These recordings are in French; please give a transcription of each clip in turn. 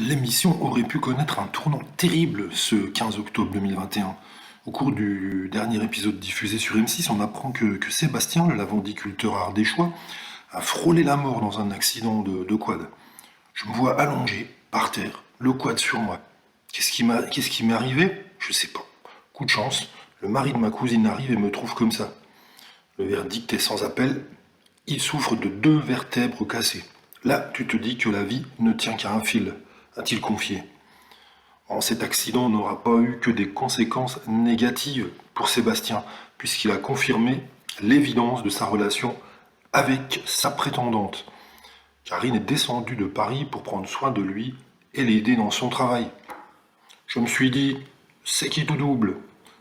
L'émission aurait pu connaître un tournant terrible ce 15 octobre 2021. Au cours du dernier épisode diffusé sur M6, on apprend que Sébastien, le lavandiculteur ardéchois, a frôlé la mort dans un accident de quad. Je me vois allongé, par terre, le quad sur moi. Qu'est-ce qui m'est arrivé? Je sais pas. Coup de chance, le mari de ma cousine arrive et me trouve comme ça. Le verdict est sans appel, il souffre de 2 vertèbres cassées. Là, tu te dis que la vie ne tient qu'à un fil, a-t-il confié. Cet accident n'aura pas eu que des conséquences négatives pour Sébastien, puisqu'il a confirmé l'évidence de sa relation avec sa prétendante. Karine est descendue de Paris pour prendre soin de lui et l'aider dans son travail. Je me suis dit, c'est qui tout double?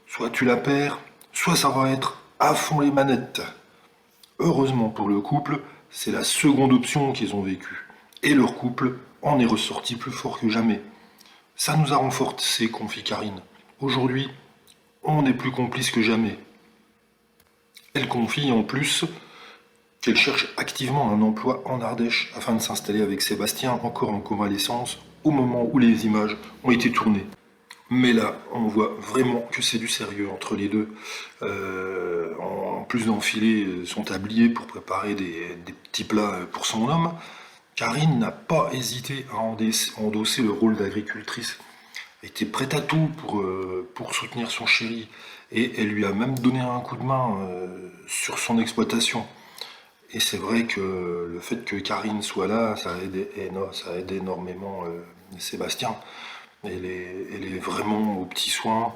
Soit tu la perds, soit ça va être à fond les manettes. Heureusement pour le couple, c'est la seconde option qu'ils ont vécue. Et leur couple en est ressorti plus fort que jamais. Ça nous a renforcés, confie Karine. Aujourd'hui, on est plus complices que jamais. Elle confie en plus qu'elle cherche activement un emploi en Ardèche afin de s'installer avec Sébastien, encore en convalescence, au moment où les images ont été tournées. Mais là, on voit vraiment que c'est du sérieux entre les deux. En plus d'enfiler son tablier pour préparer des petits plats pour son homme, Karine n'a pas hésité à endosser le rôle d'agricultrice. Elle était prête à tout pour soutenir son chéri. Et elle lui a même donné un coup de main sur son exploitation. Et c'est vrai que le fait que Karine soit là, ça aide énormément Sébastien. Elle est vraiment aux petits soins.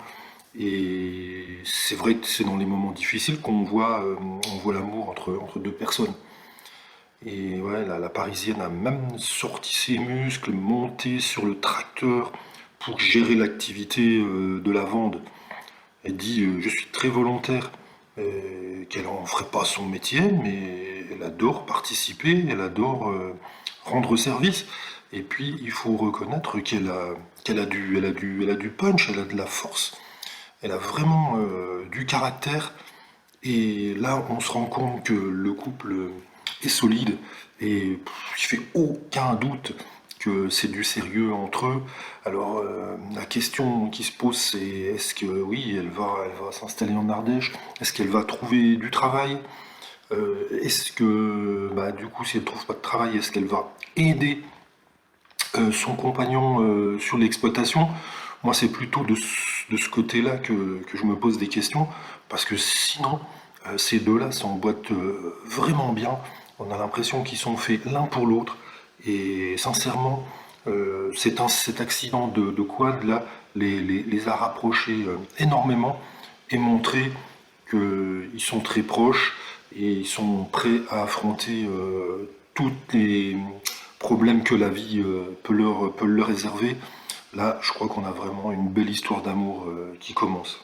Et c'est vrai que c'est dans les moments difficiles on voit l'amour entre deux personnes. Et ouais, la Parisienne a même sorti ses muscles, monté sur le tracteur pour gérer l'activité de la vente. Elle dit je suis très volontaire, qu'elle en ferait pas son métier, mais elle adore participer, elle adore rendre service. Et puis il faut reconnaître qu'elle a du punch, elle a de la force, elle a vraiment du caractère. Et là, on se rend compte que le couple est solide et il fait aucun doute que c'est du sérieux entre eux. Alors, la question qui se pose, c'est est-ce que oui, elle va s'installer en Ardèche? Est-ce qu'elle va trouver du travail? Est-ce que, bah, du coup, si elle trouve pas de travail, est-ce qu'elle va aider son compagnon sur l'exploitation? Moi, c'est plutôt de ce côté-là que je me pose des questions, parce que sinon, ces deux-là s'emboîtent vraiment bien. On a l'impression qu'ils sont faits l'un pour l'autre. Et sincèrement, cet accident de quad là les a rapprochés énormément et montré qu'ils sont très proches et ils sont prêts à affronter tous les problèmes que la vie peut leur réserver. Là, je crois qu'on a vraiment une belle histoire d'amour qui commence.